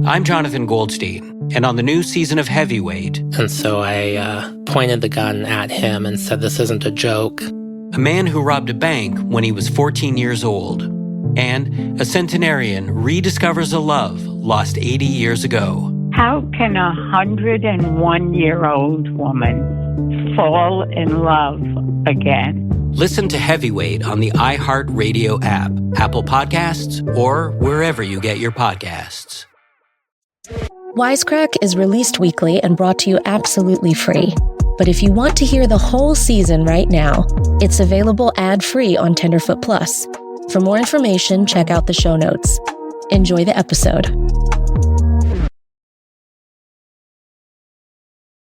I'm Jonathan Goldstein, and on the new season of Heavyweight... And so I pointed the gun at him and said, "This isn't a joke." A man who robbed a bank when he was 14 years old. And a centenarian rediscovers a love lost 80 years ago. How can a 101-year-old woman fall in love again? Listen to Heavyweight on the iHeartRadio app, Apple Podcasts, or wherever you get your podcasts. Wisecrack is released weekly and brought to you absolutely free. But if you want to hear the whole season right now, it's available ad-free on Tenderfoot Plus. For more information, check out the show notes. Enjoy the episode.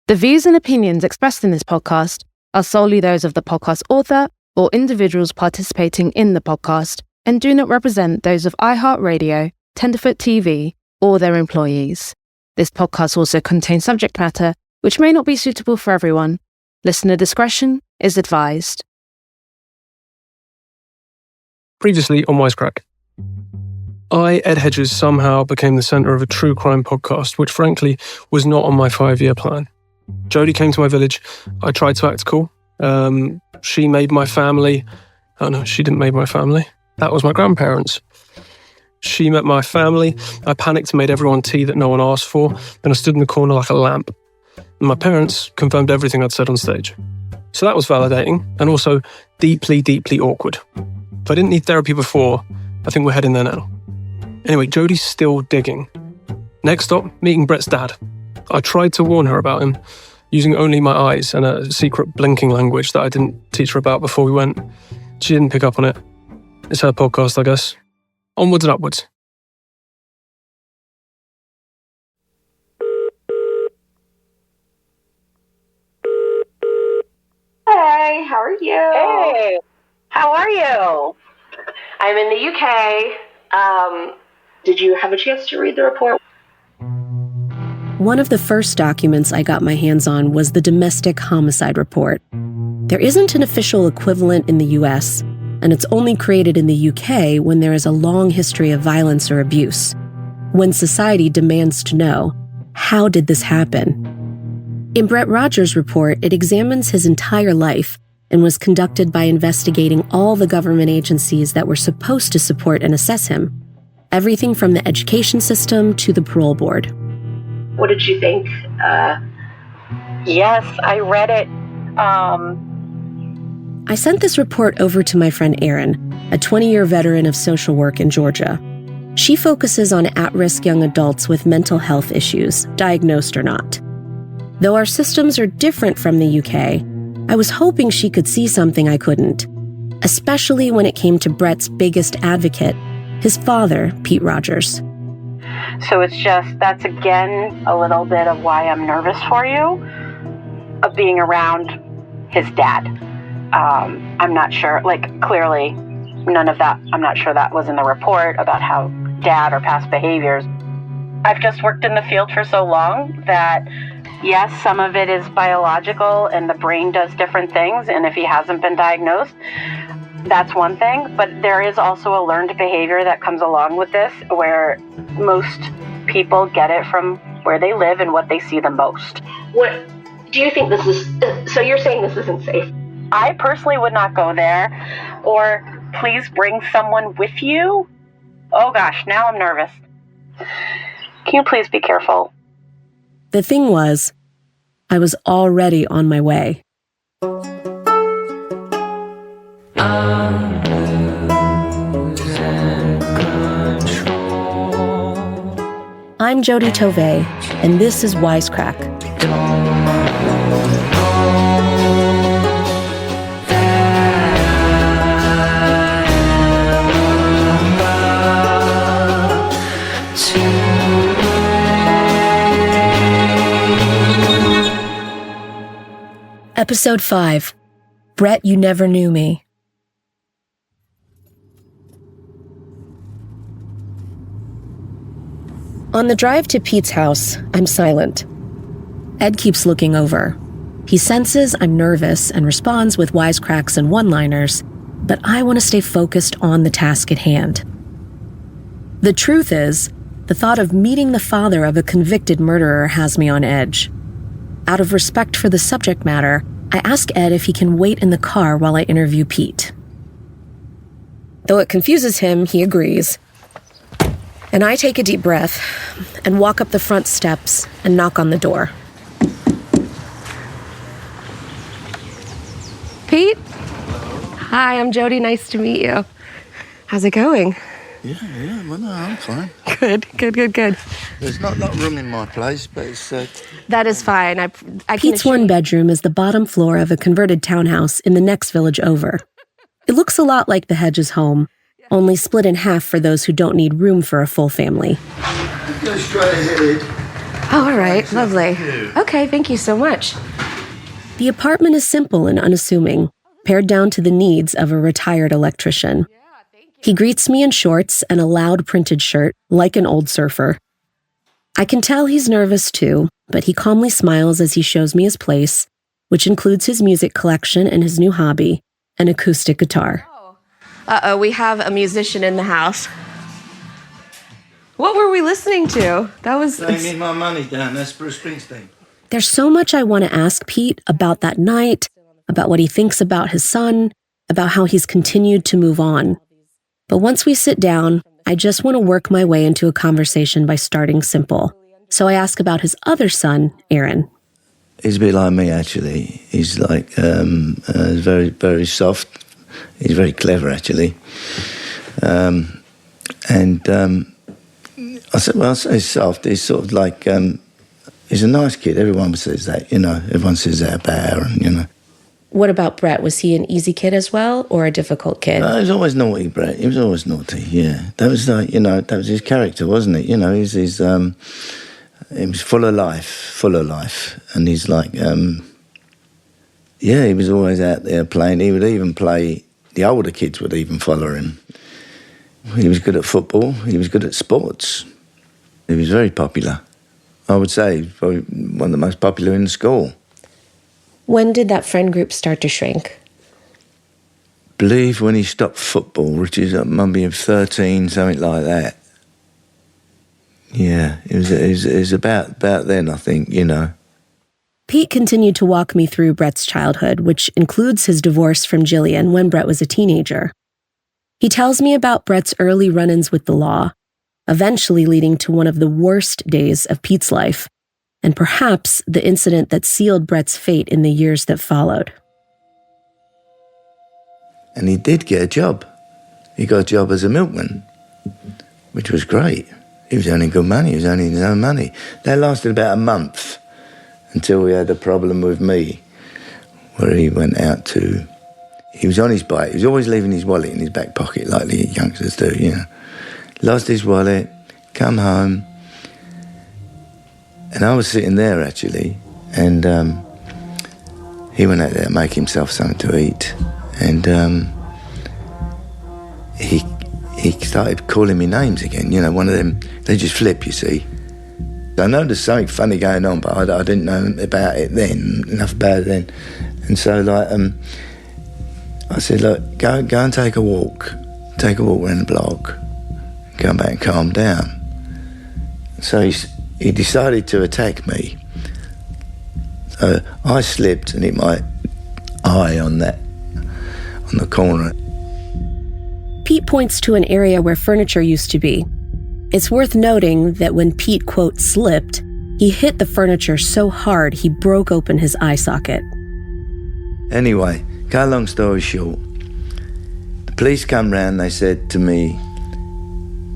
The views and opinions expressed in this podcast are solely those of the podcast author or individuals participating in the podcast and do not represent those of iHeartRadio, Tenderfoot TV, or their employees. This podcast also contains subject matter which may not be suitable for everyone. Listener discretion is advised. Previously on Wisecrack. Ed Hedges somehow became the centre of a true crime podcast, which frankly was not on my 5-year plan. Jodi came to my village. I tried to act cool. She made my family. Oh no, she didn't make my family. That was my grandparents. She met my family. I panicked and made everyone tea that no one asked for. Then I stood in the corner like a lamp. And my parents confirmed everything I'd said on stage. So that was validating and also deeply, deeply awkward. If I didn't need therapy before, I think we're heading there now. Anyway, Jodi's still digging. Next stop, meeting Brett's dad. I tried to warn her about him, using only my eyes and a secret blinking language that I didn't teach her about before we went. She didn't pick up on it. It's her podcast, I guess. Onwards and upwards. Hey, how are you? Hey, how are you? I'm in the UK. Did you have a chance to read the report? One of the first documents I got my hands on was the domestic homicide report. There isn't an official equivalent in the US, and it's only created in the UK when there is a long history of violence or abuse. When society demands to know, how did this happen? In Brett Rogers' report, it examines his entire life and was conducted by investigating all the government agencies that were supposed to support and assess him. Everything from the education system to the parole board. What did you think? Yes, I read it. I sent this report over to my friend Erin, a 20-year veteran of social work in Georgia. She focuses on at-risk young adults with mental health issues, diagnosed or not. Though our systems are different from the UK, I was hoping she could see something I couldn't, especially when it came to Brett's biggest advocate, his father, Pete Rogers. So that's again a little bit of why I'm nervous for you, of being around his dad. I'm not sure, clearly none of that, I'm not sure that was in the report about how dad or past behaviors. I've just worked in the field for so long that, yes, some of it is biological and the brain does different things, and if he hasn't been diagnosed, that's one thing, but there is also a learned behavior that comes along with this where most people get it from where they live and what they see the most. What do you think this is? So you're saying this isn't safe? I personally would not go there. Or please bring someone with you. Oh gosh, now I'm nervous. Can you please be careful? The thing was, I was already on my way. I'm Jodi Tovey, and this is Wisecrack. Episode 5, Brett, You Never Knew Me. On the drive to Pete's house, I'm silent. Ed keeps looking over. He senses I'm nervous and responds with wisecracks and one-liners, but I want to stay focused on the task at hand. The truth is, the thought of meeting the father of a convicted murderer has me on edge. Out of respect for the subject matter, I ask Ed if he can wait in the car while I interview Pete. Though it confuses him, he agrees. And I take a deep breath and walk up the front steps and knock on the door. Pete? Hi, I'm Jodi. Nice to meet you. How's it going? Yeah, well, no, I'm fine. Good. There's not room in my place, but it's... That is fine. I Pete's one bedroom is the bottom floor of a converted townhouse in the next village over. It looks a lot like the Hedges' home, only split in half for those who don't need room for a full family. Go straight ahead. Oh, all right. Lovely. Okay, thank you so much. The apartment is simple and unassuming, pared down to the needs of a retired electrician. He greets me in shorts and a loud printed shirt, like an old surfer. I can tell he's nervous too, but he calmly smiles as he shows me his place, which includes his music collection and his new hobby, an acoustic guitar. Uh-oh, we have a musician in the house. What were we listening to? That was... They need my money down. That's Bruce Springsteen. There's so much I want to ask Pete about that night, about what he thinks about his son, about how he's continued to move on. But once we sit down, I just want to work my way into a conversation by starting simple. So I ask about his other son, Aaron. He's a bit like me, actually. He's like very, very soft. He's very clever, actually. I say soft. He's sort of like, he's a nice kid. Everyone says that, Everyone says that about Aaron, What about Brett? Was he an easy kid as well, or a difficult kid? He was always naughty, Brett. He was always naughty, yeah. That was like, that was his character, wasn't it? He was full of life. And he's like, he was always out there playing. He would even play, the older kids would even follow him. He was good at football. He was good at sports. He was very popular. I would say probably one of the most popular in the school. When did that friend group start to shrink? Believe when he stopped football, which is maybe 13, something like that. Yeah, it was about then, I think, Pete continued to walk me through Brett's childhood, which includes his divorce from Jillian when Brett was a teenager. He tells me about Brett's early run-ins with the law, eventually leading to one of the worst days of Pete's life, and perhaps the incident that sealed Brett's fate in the years that followed. And he did get a job. He got a job as a milkman, which was great. He was earning good money. He was earning his own money. That lasted about a month until we had a problem with me, where he went out to... He was on his bike. He was always leaving his wallet in his back pocket, like the youngsters do, Lost his wallet, come home... And I was sitting there, actually, and he went out there to make himself something to eat. And he started calling me names again, one of them, they just flip, you see. I know there's something funny going on, but I didn't know about it then, enough about it then. And so, I said, look, go and take a walk around the block, come back and calm down. So he decided to attack me. So I slipped and hit my eye on the corner. Pete points to an area where furniture used to be. It's worth noting that when Pete, quote, slipped, he hit the furniture so hard he broke open his eye socket. Anyway, cut a long story short, the police come round, they said to me,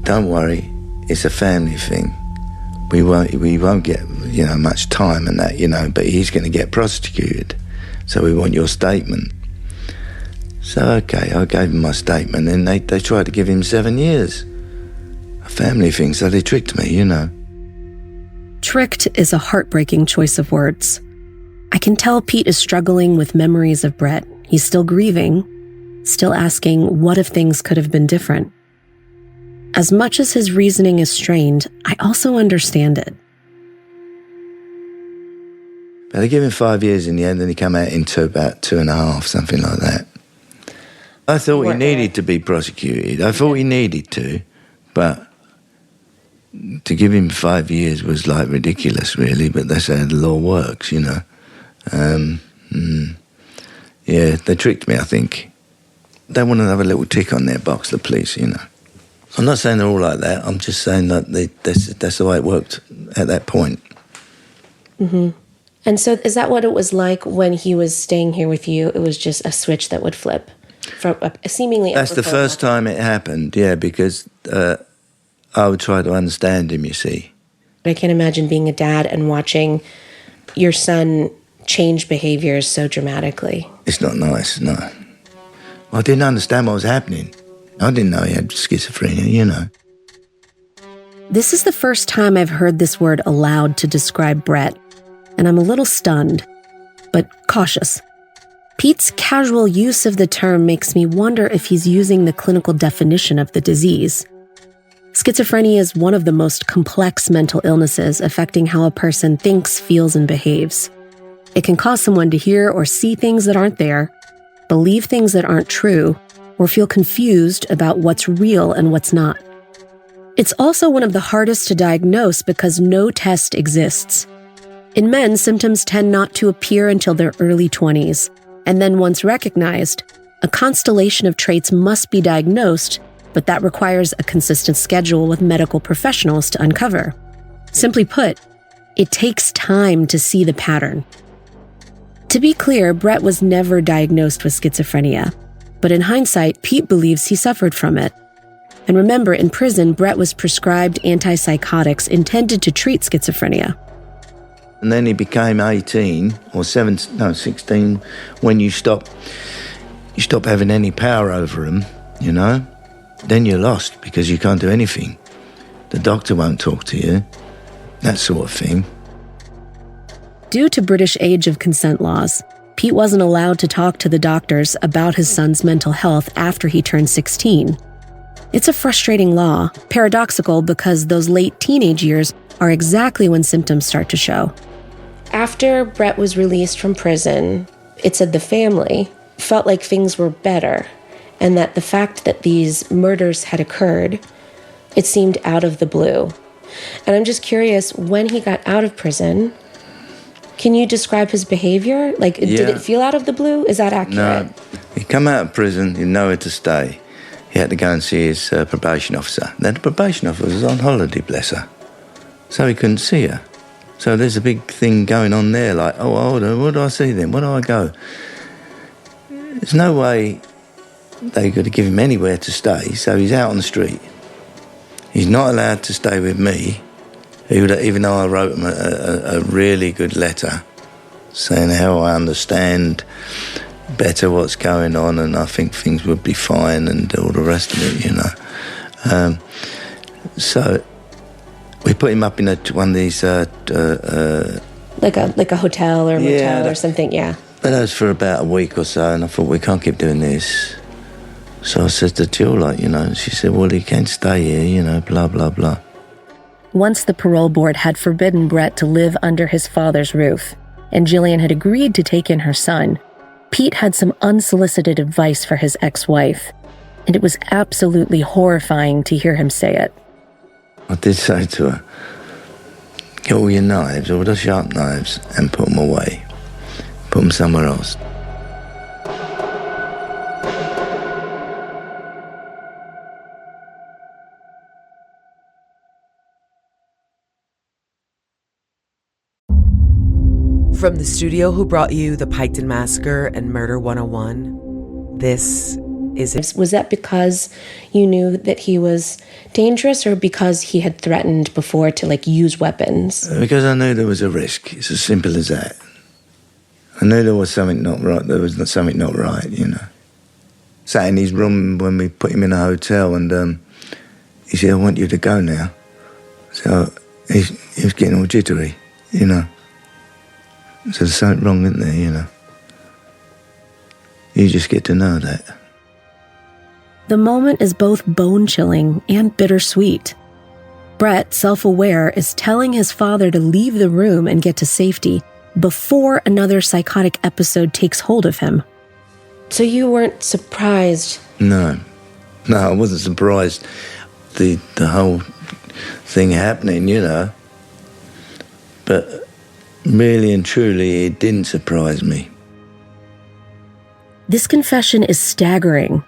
don't worry, it's a family thing. We won't get, much time and that, but he's going to get prosecuted. So we want your statement. So, okay, I gave him my statement and they tried to give him 7 years. A family thing, so they tricked me, Tricked is a heartbreaking choice of words. I can tell Pete is struggling with memories of Brett. He's still grieving, still asking what if things could have been different. As much as his reasoning is strained, I also understand it. But they gave him 5 years in the end, and he came out into about 2.5, something like that. I thought he needed to be prosecuted. I thought he needed to, but to give him 5 years was like ridiculous, really, but that's how the law works, you know. Yeah, they tricked me, I think. They want to have a little tick on their box, the police, you know. I'm not saying they're all like that. I'm just saying that that's the way it worked at that point. Mm-hmm. And so is that what it was like when he was staying here with you? It was just a switch that would flip? From seemingly... That's the first time it happened, yeah, because I would try to understand him, you see. I can't imagine being a dad and watching your son change behaviors so dramatically. It's not nice, no. I didn't understand what was happening. I didn't know he had schizophrenia, you know. This is the first time I've heard this word aloud to describe Brett, and I'm a little stunned, but cautious. Pete's casual use of the term makes me wonder if he's using the clinical definition of the disease. Schizophrenia is one of the most complex mental illnesses affecting how a person thinks, feels, and behaves. It can cause someone to hear or see things that aren't there, believe things that aren't true, or feel confused about what's real and what's not. It's also one of the hardest to diagnose because no test exists. In men, symptoms tend not to appear until their early 20s, and then once recognized, a constellation of traits must be diagnosed, but that requires a consistent schedule with medical professionals to uncover. Simply put, it takes time to see the pattern. To be clear, Brett was never diagnosed with schizophrenia, but in hindsight, Pete believes he suffered from it. And remember, in prison, Brett was prescribed antipsychotics intended to treat schizophrenia. And then he became 18 or 16 when you stop having any power over him, you know. Then you're lost because you can't do anything. The doctor won't talk to you, that sort of thing. Due to British age of consent laws, Pete wasn't allowed to talk to the doctors about his son's mental health after he turned 16. It's a frustrating law, paradoxical because those late teenage years are exactly when symptoms start to show. After Brett was released from prison, it said the family felt like things were better, and that the fact that these murders had occurred, it seemed out of the blue. And I'm just curious, when he got out of prison, can you describe his behavior? Did it feel out of the blue? Is that accurate? No. He come out of prison, he had nowhere to stay. He had to go and see his probation officer. Then the probation officer was on holiday, bless her. So he couldn't see her. So there's a big thing going on there, like, oh, hold on, where do I see them? Where do I go? There's no way they could give him anywhere to stay, so he's out on the street. He's not allowed to stay with me, even though I wrote him a really good letter saying how I understand better what's going on and I think things would be fine and all the rest of it, you know. So we put him up in one of these... like a hotel or motel or something, yeah. But that was for about a week or so, and I thought, we can't keep doing this. So I said to Jill, and she said, well, he can't stay here, blah, blah, blah. Once the parole board had forbidden Brett to live under his father's roof, and Jillian had agreed to take in her son, Pete had some unsolicited advice for his ex-wife, and it was absolutely horrifying to hear him say it. I did say to her, get all your knives, all the sharp knives, and put them away. Put them somewhere else. From the studio who brought you The Piketon Massacre and Murder 101, this is... Was that because you knew that he was dangerous or because he had threatened before to, use weapons? Because I knew there was a risk. It's as simple as that. I knew there was something not right. There was something not right, Sat in his room when we put him in a hotel and he said, I want you to go now. So he was getting all jittery, So there's something wrong, isn't there, You just get to know that. The moment is both bone-chilling and bittersweet. Brett, self-aware, is telling his father to leave the room and get to safety before another psychotic episode takes hold of him. So you weren't surprised? No, I wasn't surprised. The whole thing happening, you know. But really and truly, it didn't surprise me. This confession is staggering.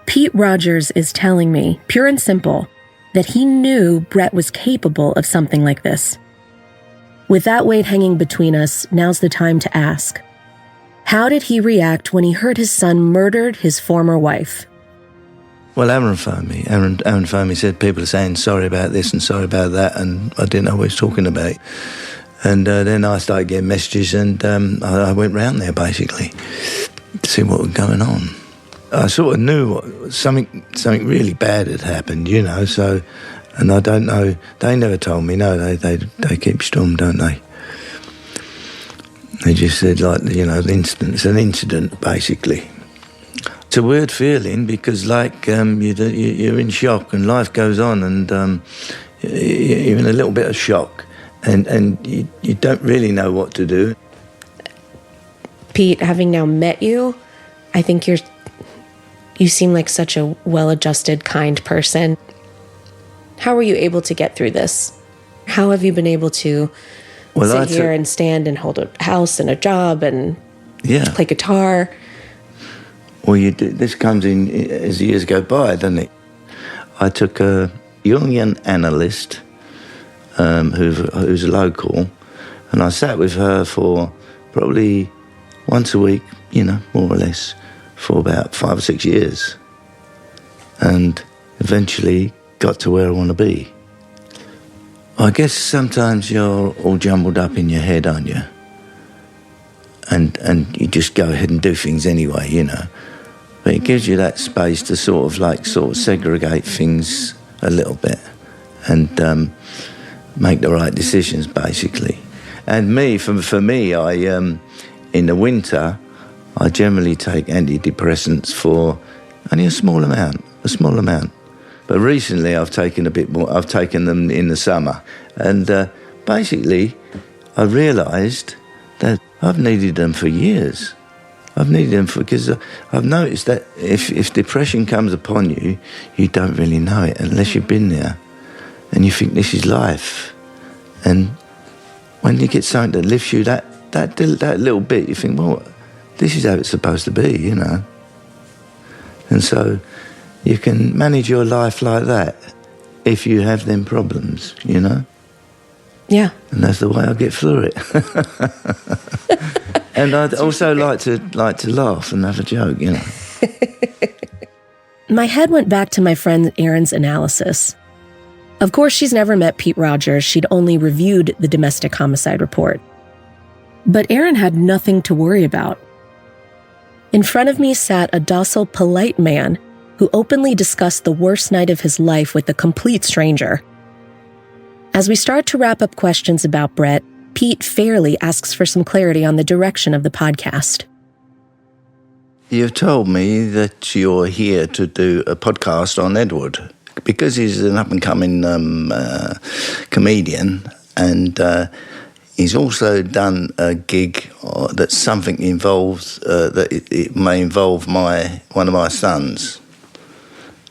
Pete Rogers is telling me, pure and simple, that he knew Brett was capable of something like this. With that weight hanging between us, now's the time to ask. How did he react when he heard his son murdered his former wife? Well, Aaron phoned me. Aaron phoned me, said people are saying sorry about this and sorry about that, and I didn't know what he was talking about. And then I started getting messages, and I went round there, basically, to see what was going on. I sort of knew something really bad had happened, you know, so, and I don't know, they never told me, no, they keep stum, don't they? They just said, like, you know, it's an incident, basically. It's a weird feeling because, like, you're in shock and life goes on, and you're in a little bit of shock, and you don't really know what to do. Pete, having now met you, I think you seem like such a well-adjusted, kind person. How were you able to get through this? How have you been able to sit here and stand and hold a house and a job and play guitar? Well, this comes in as the years go by, doesn't it? I took a Jungian analyst who's a local, and I sat with her for probably once a week, you know, more or less, for about 5 or 6 years, and eventually got to where I want to be. I guess sometimes you're all jumbled up in your head, aren't you? And you just go ahead and do things anyway, you know. But it gives you that space to sort of segregate things a little bit and make the right decisions, basically. And for me, I in the winter, I generally take antidepressants for only a small amount. But recently I've taken a bit more. I've taken them in the summer. And basically I realised that I've needed them for years. Because I've noticed that if depression comes upon you, you don't really know it unless you've been there. And you think this is life. And when you get something that lifts you that little bit, you think, well, this is how it's supposed to be, you know. And so you can manage your life like that if you have them problems, you know. Yeah. And that's the way I get through it. And I'd also like to laugh and have a joke, you know. My head went back to my friend Erin's analysis. Of course, she's never met Pete Rogers. She'd only reviewed the domestic homicide report. But Erin had nothing to worry about. In front of me sat a docile, polite man who openly discussed the worst night of his life with a complete stranger. As we start to wrap up questions about Brett, Pete fairly asks for some clarity on the direction of the podcast. You've told me that you're here to do a podcast on Edward because he's an up-and-coming comedian, and he's also done a gig that's something involves that it may involve one of my sons,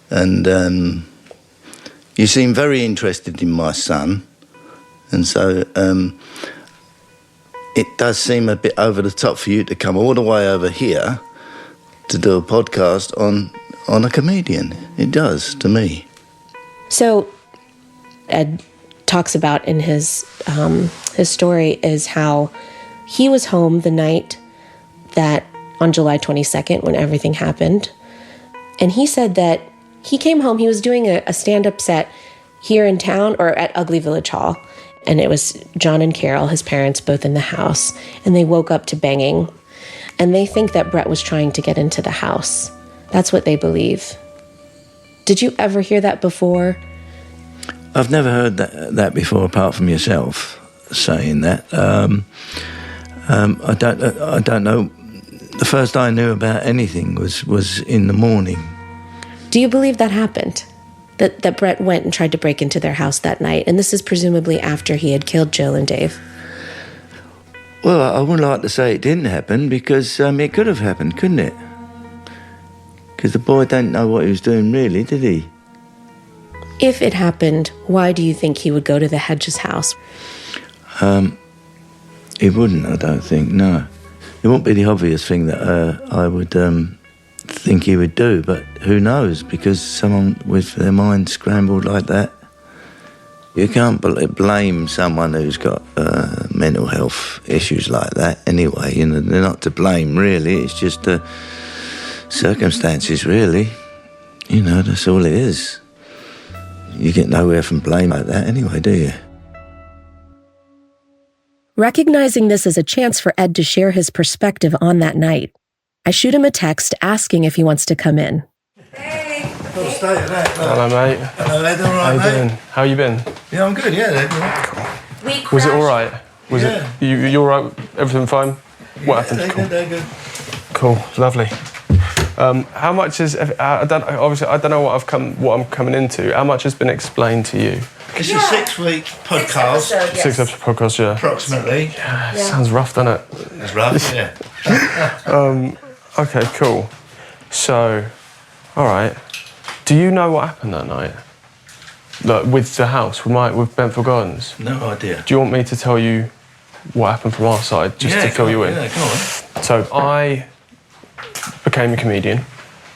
and you seem very interested in my son, and so it does seem a bit over the top for you to come all the way over here to do a podcast on a comedian. It does, to me. So Ed talks about in his story is how he was home the night that on July 22nd when everything happened. And he said that he came home, he was doing a stand-up set here in town or at Ugly Village Hall. And it was John and Carol, his parents, both in the house. And they woke up to banging. And they think that Brett was trying to get into the house. That's what they believe. Did you ever hear that before? I've never heard that before, apart from yourself saying that. I don't know. The first I knew about anything was in the morning. Do you believe that happened? That Brett went and tried to break into their house that night, and this is presumably after he had killed Jill and Dave? Well, I wouldn't like to say it didn't happen, because it could have happened, couldn't it? Because the boy didn't know what he was doing, really, did he? If it happened, why do you think he would go to the Hedges house? He wouldn't, I don't think, no. It wouldn't be the obvious thing that I would think he would do, but who knows, because someone with their mind scrambled like that, you can't blame someone who's got mental health issues like that anyway. You know, they're not to blame, really. It's just circumstances, really. You know, that's all it is. You get nowhere from blame like that anyway, do you? Recognizing this as a chance for Ed to share his perspective on that night, I shoot him a text asking if he wants to come in. Hey. Hello, mate. Hello, Ed. All right, How you mate? doing? How you been? Yeah, I'm good, yeah. Cool. Was it all right? Was it? You all right? Everything fine? What happened? Cool. They're good. Cool, lovely. How much is? I don't know what I'm coming into. How much has been explained to you? It's a 6-week podcast. 6 episode podcast, yeah. Approximately. Yeah, sounds rough, doesn't it? It's rough, yeah. Okay, cool. So, all right. Do you know what happened that night? Like with the house, with Benfield Gardens? No idea. Do you want me to tell you what happened from our side, just to fill you in? Yeah, go on. So I became a comedian,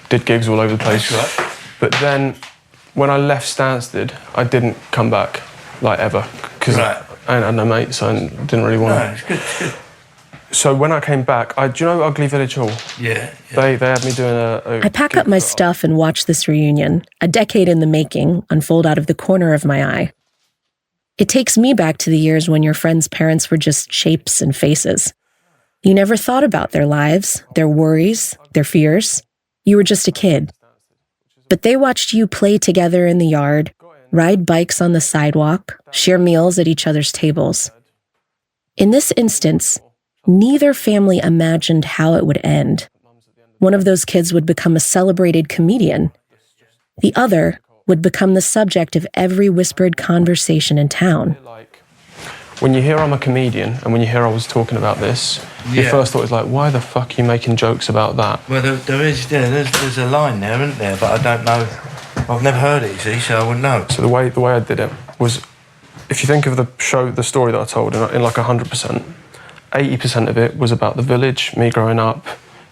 did gigs all over the place. That's right. But then, when I left Stansted, I didn't come back, like, ever. Because I ain't had no mates, I didn't really want to. No, it's good. So when I came back, do you know Ugly Village Hall? Yeah. They had me doing a I pack up my stuff and watch this reunion, a decade in the making, unfold out of the corner of my eye. It takes me back to the years when your friends' parents were just shapes and faces. You never thought about their lives, their worries, their fears. You were just a kid. But they watched you play together in the yard, ride bikes on the sidewalk, share meals at each other's tables. In this instance, neither family imagined how it would end. One of those kids would become a celebrated comedian. The other would become the subject of every whispered conversation in town. When you hear I'm a comedian, and when you hear I was talking about this, your first thought is like, why the fuck are you making jokes about that? Well, there's a line there, isn't there? But I don't know. I've never heard it, you see, so I wouldn't know. So the way I did it was, if you think of the story that I told in like 100%, 80% of it was about the village, me growing up,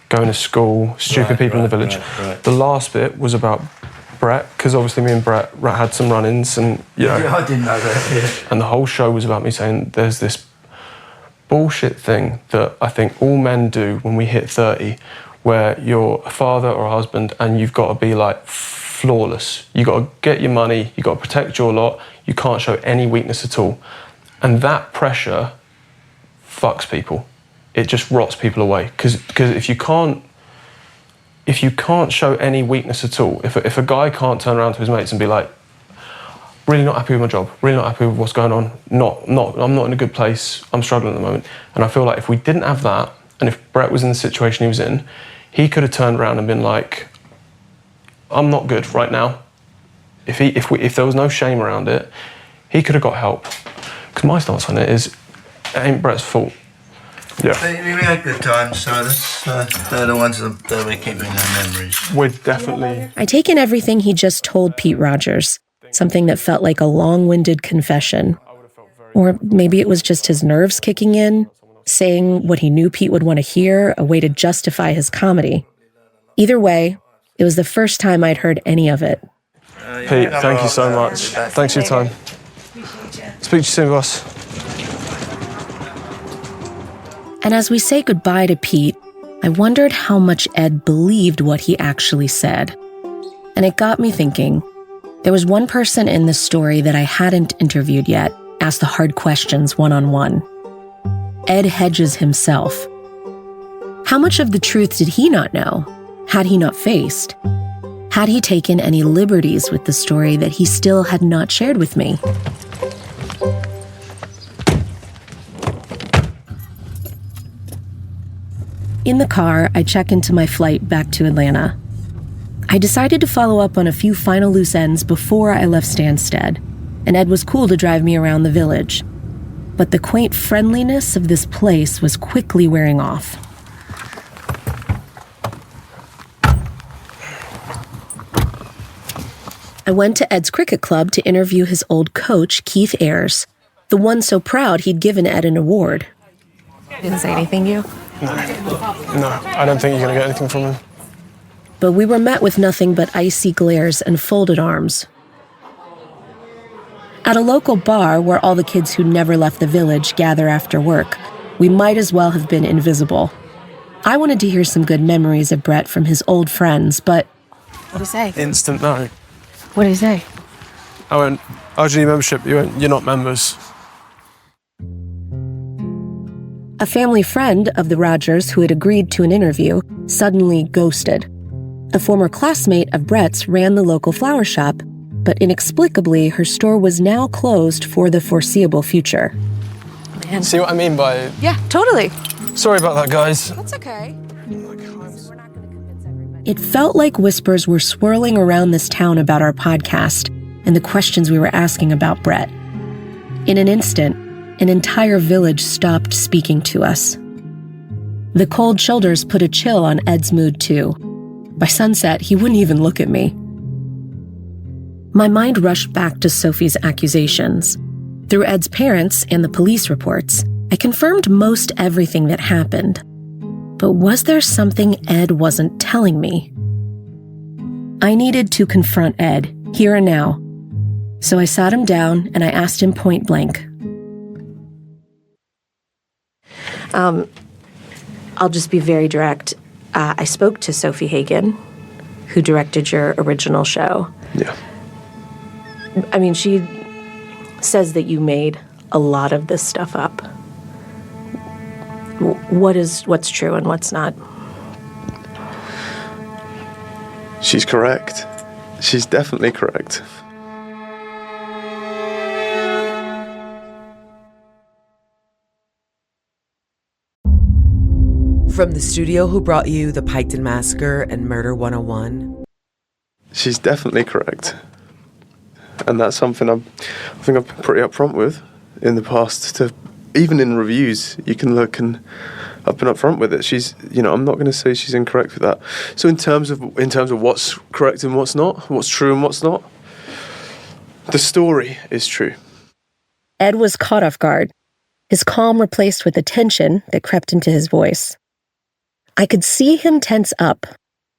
going to school, stupid people in the village. Right. The last bit was about Brett, because obviously me and Brett had some run-ins, and Yeah, I didn't know that. Yeah. And the whole show was about me saying there's this bullshit thing that I think all men do when we hit 30, where you're a father or a husband and you've got to be like flawless. You got to get your money, you got to protect your lot, you can't show any weakness at all. And that pressure fucks people. It just rots people away. Because if you can't show any weakness at all, if a guy can't turn around to his mates and be like, really not happy with my job, really not happy with what's going on, I'm not in a good place, I'm struggling at the moment. And I feel like if we didn't have that, and if Brett was in the situation he was in, he could have turned around and been like, I'm not good right now. If there was no shame around it, he could have got help. Because my stance on it is, it ain't Brett's fault. Yeah. We had good times, so they're the ones that we keep in our memories. We're definitely... I take in everything he just told Pete Rogers, something that felt like a long-winded confession. Or maybe it was just his nerves kicking in, saying what he knew Pete would want to hear, a way to justify his comedy. Either way, it was the first time I'd heard any of it. Pete, thank you so much. Thanks for your time. Speak to you soon, boss. And as we say goodbye to Pete, I wondered how much Ed believed what he actually said. And it got me thinking. There was one person in this story that I hadn't interviewed yet, asked the hard questions one-on-one. Ed Hedges himself. How much of the truth did he not know? Had he not faced? Had he taken any liberties with the story that he still had not shared with me? In the car, I check into my flight back to Atlanta. I decided to follow up on a few final loose ends before I left Stansted, and Ed was cool to drive me around the village. But the quaint friendliness of this place was quickly wearing off. I went to Ed's cricket club to interview his old coach, Keith Ayres, the one so proud he'd given Edd an award. Didn't say anything to you? No, I don't think you're going to get anything from him. But we were met with nothing but icy glares and folded arms. At a local bar where all the kids who never left the village gather after work, we might as well have been invisible. I wanted to hear some good memories of Brett from his old friends, but... What did he say? Instant no. What did he say? I went, RG membership, you're not members. A family friend of the Rogers who had agreed to an interview suddenly ghosted. A former classmate of Brett's ran the local flower shop, but inexplicably her store was now closed for the foreseeable future. Man. See what I mean by... Yeah, totally. Sorry about that, guys. That's okay. It felt like whispers were swirling around this town about our podcast and the questions we were asking about Brett. In an instant, an entire village stopped speaking to us. The cold shoulders put a chill on Ed's mood, too. By sunset, he wouldn't even look at me. My mind rushed back to Sophie's accusations. Through Ed's parents and the police reports, I confirmed most everything that happened. But was there something Edd wasn't telling me? I needed to confront Edd, here and now. So I sat him down and I asked him point blank. I'll just be very direct. I spoke to Sophie Hagen, who directed your original show. Yeah. I mean, she says that you made a lot of this stuff up. What's true and what's not? She's correct. She's definitely correct. From the studio who brought you The Piketon Massacre and Murder 101. She's definitely correct. And that's something I think I've been pretty upfront with in the past. Even in reviews, you can look, and I've been upfront with it. She's, I'm not going to say she's incorrect with that. So in terms of what's correct and what's not, what's true and what's not, the story is true. Edd was caught off guard, his calm replaced with a tension that crept into his voice. I could see him tense up,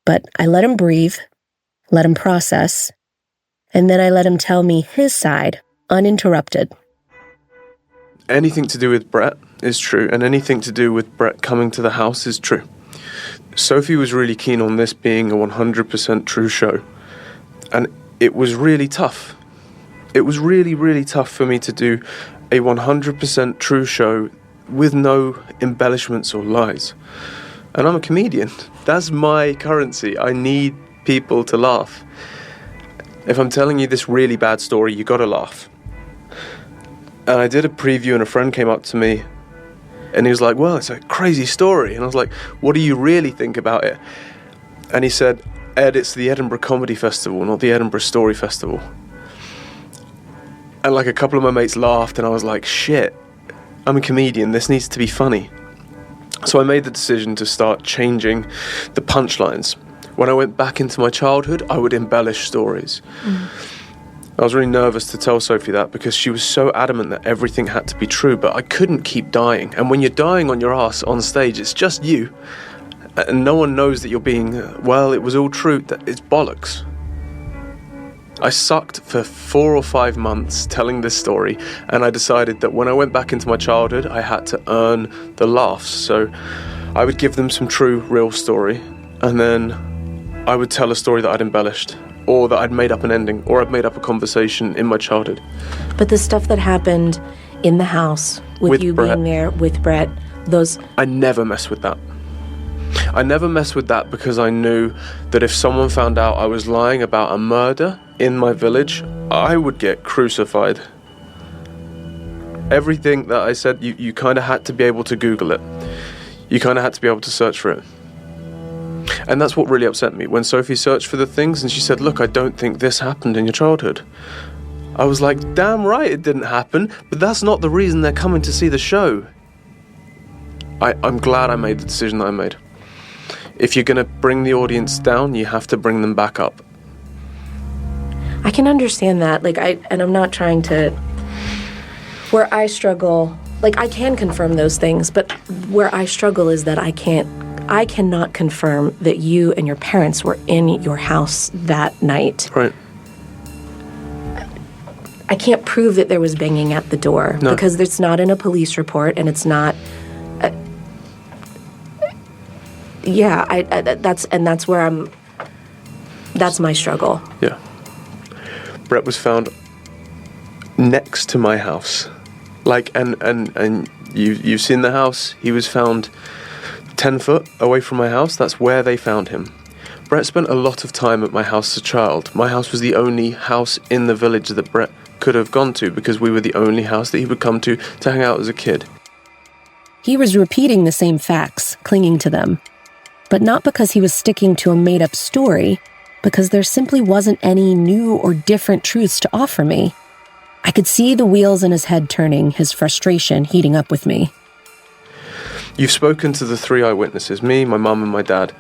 but I let him breathe, let him process, and then I let him tell me his side, uninterrupted. Anything to do with Brett is true, and anything to do with Brett coming to the house is true. Sophie was really keen on this being a 100% true show, and it was really tough. It was really, really tough for me to do a 100% true show with no embellishments or lies. And I'm a comedian. That's my currency. I need people to laugh. If I'm telling you this really bad story, you gotta laugh. And I did a preview and a friend came up to me and he was like, well, it's a crazy story. And I was like, what do you really think about it? And he said, Edd, it's the Edinburgh Comedy Festival, not the Edinburgh Story Festival. And like a couple of my mates laughed and I was like, shit, I'm a comedian, this needs to be funny. So I made the decision to start changing the punchlines. When I went back into my childhood, I would embellish stories. I was really nervous to tell Sophie that because she was so adamant that everything had to be true, but I couldn't keep dying. And when you're dying on your ass on stage, it's just you. And no one knows that you're being, well, it was all true. It's bollocks. I sucked for 4 or 5 months telling this story, and I decided that when I went back into my childhood, I had to earn the laughs. So I would give them some true, real story, and then I would tell a story that I'd embellished, or that I'd made up an ending, or I'd made up a conversation in my childhood. But the stuff that happened in the house, with you Brett. being there, with Brett, those... I never mess with that. I never messed with that because I knew that if someone found out I was lying about a murder in my village, I would get crucified. Everything that I said, you kind of had to be able to Google it. You kind of had to be able to search for it. And that's what really upset me. When Sophie searched for the things and she said, look, I don't think this happened in your childhood. I was like, damn right it didn't happen, but that's not the reason they're coming to see the show. I'm glad I made the decision that I made. If you're going to bring the audience down, you have to bring them back up. I can understand that. And I'm not trying to... Where I struggle, I can confirm those things, but where I struggle is that I cannot confirm that you and your parents were in your house that night. Right. I can't prove that there was banging at the door because it's not in a police report and it's not... that's where I'm... That's my struggle. Yeah. Brett was found next to my house. And you've seen the house. He was found 10 foot away from my house. That's where they found him. Brett spent a lot of time at my house as a child. My house was the only house in the village that Brett could have gone to because we were the only house that he would come to hang out as a kid. He was repeating the same facts, clinging to them. But not because he was sticking to a made-up story, because there simply wasn't any new or different truths to offer me. I could see the wheels in his head turning, his frustration heating up with me. You've spoken to the 3 eyewitnesses, me, my mum, and my dad.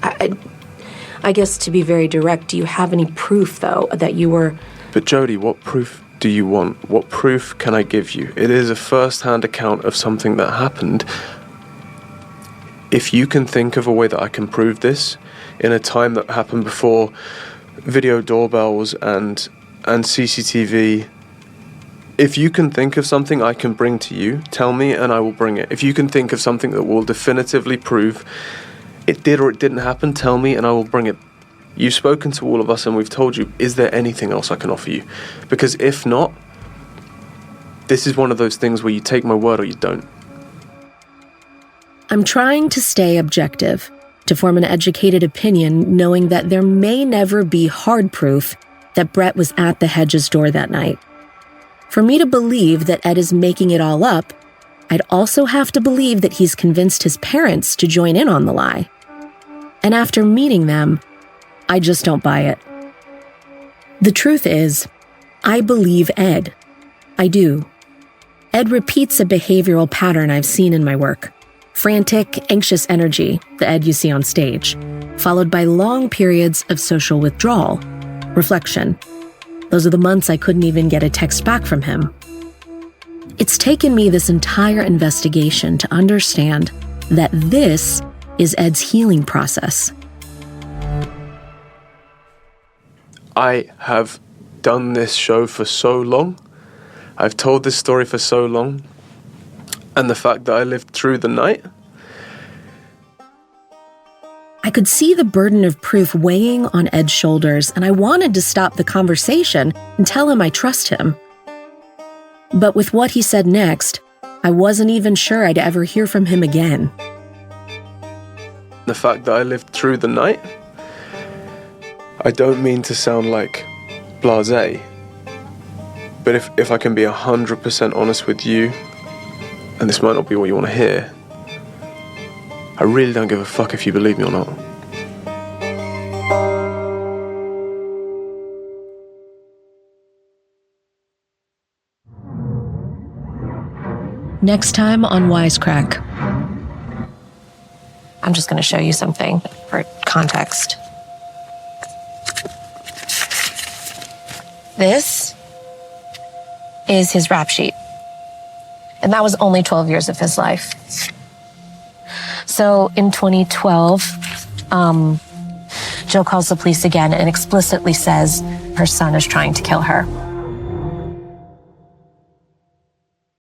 I guess to be very direct, do you have any proof, though, that you were... But Jodi, what proof do you want? What proof can I give you? It is a first-hand account of something that happened. If you can think of a way that I can prove this in a time that happened before video doorbells and CCTV, if you can think of something I can bring to you, tell me and I will bring it. If you can think of something that will definitively prove it did or it didn't happen, tell me and I will bring it. You've spoken to all of us and we've told you, is there anything else I can offer you? Because if not, this is one of those things where you take my word or you don't. I'm trying to stay objective, to form an educated opinion, knowing that there may never be hard proof that Brett was at the Hedges' door that night. For me to believe that Ed is making it all up, I'd also have to believe that he's convinced his parents to join in on the lie. And after meeting them, I just don't buy it. The truth is, I believe Ed. I do. Ed repeats a behavioral pattern I've seen in my work. Frantic, anxious energy, the Ed you see on stage, followed by long periods of social withdrawal, reflection. Those are the months I couldn't even get a text back from him. It's taken me this entire investigation to understand that this is Ed's healing process. I have done this show for so long. I've told this story for so long. And the fact that I lived through the night. I could see the burden of proof weighing on Ed's shoulders, and I wanted to stop the conversation and tell him I trust him. But with what he said next, I wasn't even sure I'd ever hear from him again. The fact that I lived through the night, I don't mean to sound like blasé, but if I can be 100% honest with you, and this might not be what you want to hear, I really don't give a fuck if you believe me or not. Next time on Wisecrack. I'm just going to show you something for context. This is his rap sheet. And that was only 12 years of his life. So in 2012, Jill calls the police again and explicitly says her son is trying to kill her.